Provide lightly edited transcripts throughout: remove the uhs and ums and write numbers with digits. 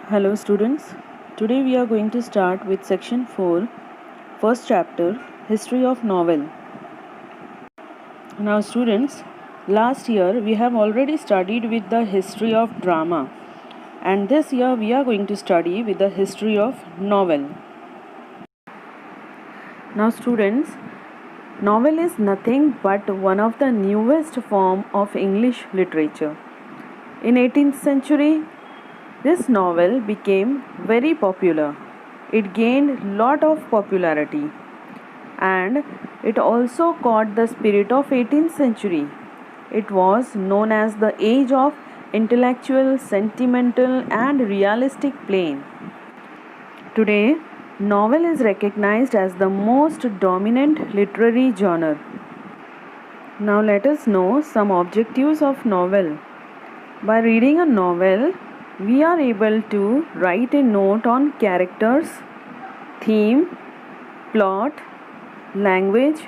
Hello students, today we are going to start with section 4, first chapter, History of Novel. Now students, last year we have already studied with the history of drama, and this year we are going to study with the history of novel. Now students, novel is nothing but one of the newest form of English literature. In 18th century, this novel became very popular. It gained lot of popularity and it also caught the spirit of 18th century. It was known as the age of intellectual, sentimental and realistic play. Today, novel is recognized as the most dominant literary genre. Now let us know some objectives of novel. By reading a novel, we are able to write a note on characters, theme, plot, language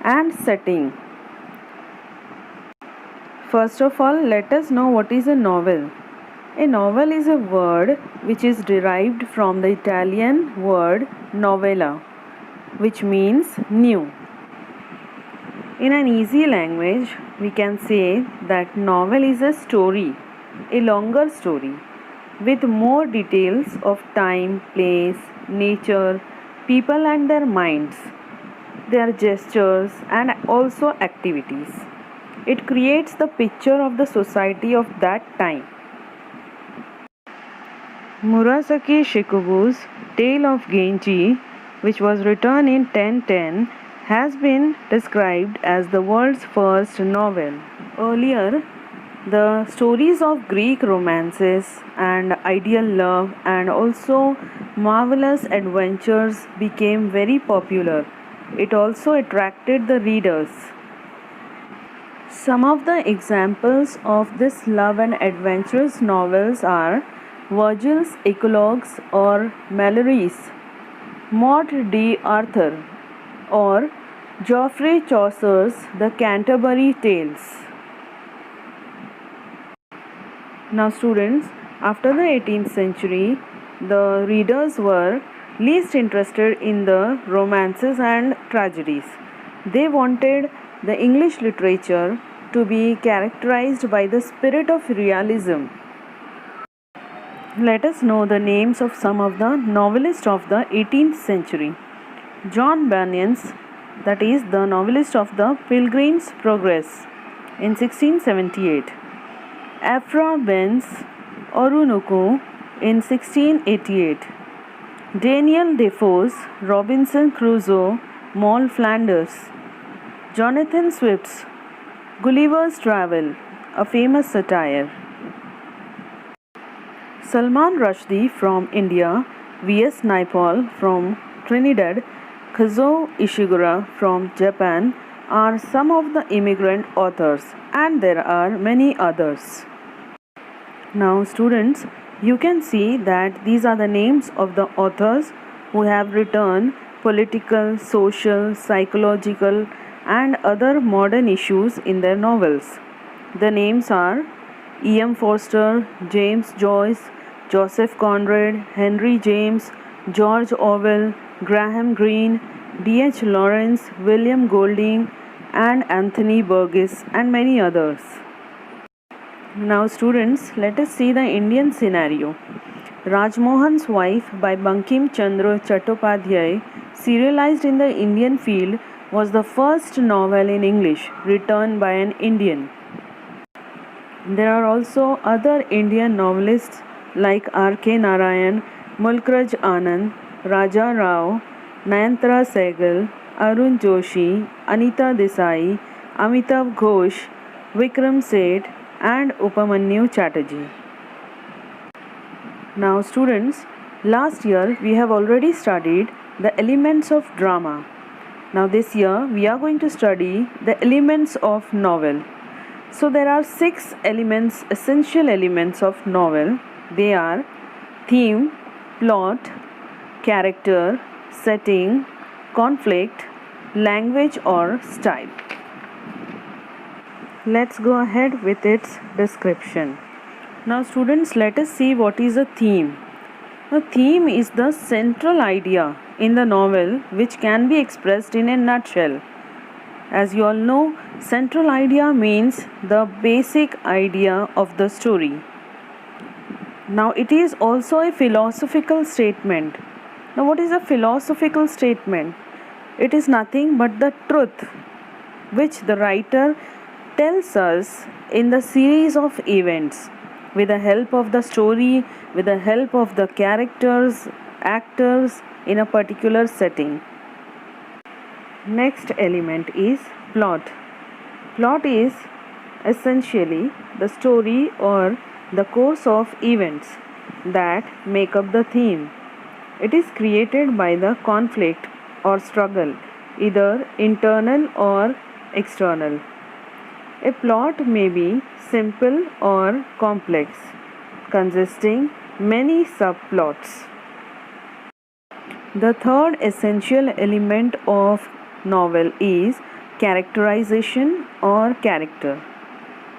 and setting. First of all, let us know what is a novel. A novel is a word which is derived from the Italian word novella, which means new. In an easy language, we can say that novel is a story, a longer story, with more details of time, place, nature, people and their minds, their gestures and also activities. It creates the picture of the society of that time. Murasaki Shikibu's Tale of Genji, which was written in 1010, has been described as the world's first novel. Earlier, the stories of Greek romances and ideal love and also marvelous adventures became very popular. It also attracted the readers. Some of the examples of this love and adventurous novels are Virgil's Eclogues or Malory's, Morte d'Arthur or Geoffrey Chaucer's The Canterbury Tales. Now students, after the 18th century, the readers were least interested in the romances and tragedies. They wanted the English literature to be characterized by the spirit of realism. Let us know the names of some of the novelists of the 18th century. John Bunyan's, that is the novelist of the Pilgrim's Progress in 1678. Ephra Behns Oroonoko in 1688. Daniel Defoe's Robinson Crusoe, Moll Flanders. Jonathan Swift's Gulliver's Travel, a famous satire. Salman Rushdie from India, V.S. Naipaul from Trinidad, Kazuo Ishiguro from Japan are some of the immigrant authors, and there are many others. Now students, you can see that these are the names of the authors who have written political, social, psychological and other modern issues in their novels. The names are E.M. Forster, James Joyce, Joseph Conrad, Henry James, George Orwell, Graham Greene, D.H. Lawrence, William Golding and Anthony Burgess and many others. Now students, let us see the Indian scenario. Rajmohan's Wife by Bankim Chandra Chattopadhyay, serialized in the Indian field, was the first novel in English written by an Indian. There are also other Indian novelists like R.K. Narayan, Mulkraj Anand, Raja Rao, Nayantara Sehgal, Arun Joshi, Anita Desai, Amitav Ghosh, Vikram Seth and Upamanyu Chatterjee. Now students, last year we have already studied the elements of drama. Now this year we are going to study the elements of novel. So there are 6 elements, essential elements of novel. They are theme, plot, character, setting, conflict, language or style. Let's go ahead with its description. Now students, let us see what is a theme. A theme is the central idea in the novel which can be expressed in a nutshell. As you all know, central idea means the basic idea of the story. Now it is also a philosophical statement. Now what is a philosophical statement? It is nothing but the truth which the writer tells us in the series of events with the help of the story, with the help of the characters, actors in a particular setting. Next element is plot. Plot is essentially the story or the course of events that make up the theme. It is created by the conflict or struggle, either internal or external. A plot may be simple or complex, consisting many subplots. The third essential element of novel is characterization or character.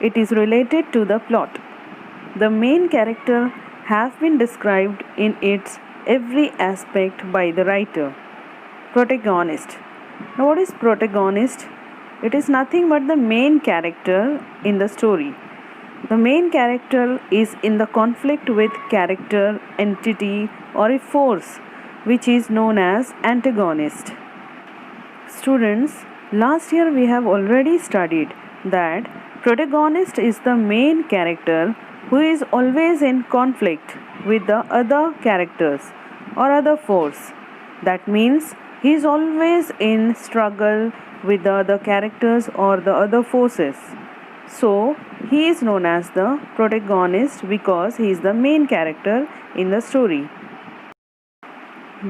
It is related to the plot. The main character has been described in its every aspect by the writer. Protagonist. Now what is protagonist? It is nothing but the main character in the story. The main character is in the conflict with character, entity, or a force which is known as antagonist. Students, last year we have already studied that protagonist is the main character who is always in conflict with the other characters or other force. That means he is always in struggle with the other characters or the other forces. So he is known as the protagonist because he is the main character in the story.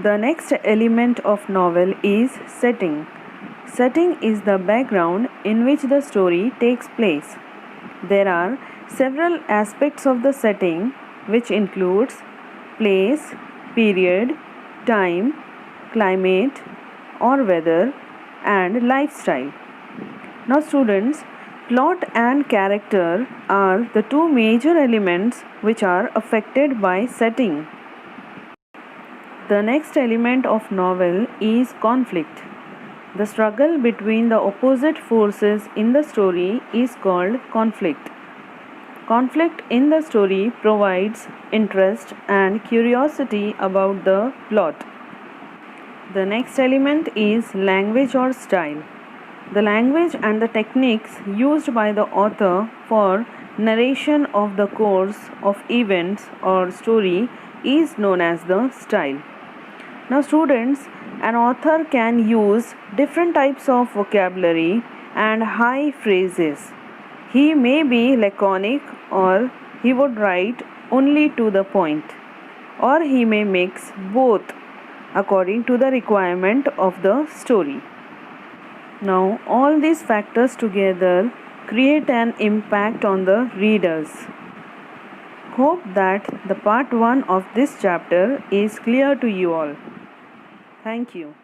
The next element of novel is setting. Setting is the background in which the story takes place. There are several aspects of the setting which includes place, period, time, climate or weather and lifestyle. Now students, plot and character are the two major elements which are affected by setting. The next element of novel is conflict. The struggle between the opposite forces in the story is called conflict. Conflict in the story provides interest and curiosity about the plot. The next element is language or style. The language and the techniques used by the author for narration of the course of events or story is known as the style. Now students, an author can use different types of vocabulary and high phrases. He may be laconic or he would write only to the point, or he may mix both according to the requirement of the story. Now all these factors together create an impact on the readers. Hope that the part 1 of this chapter is clear to you all. Thank you.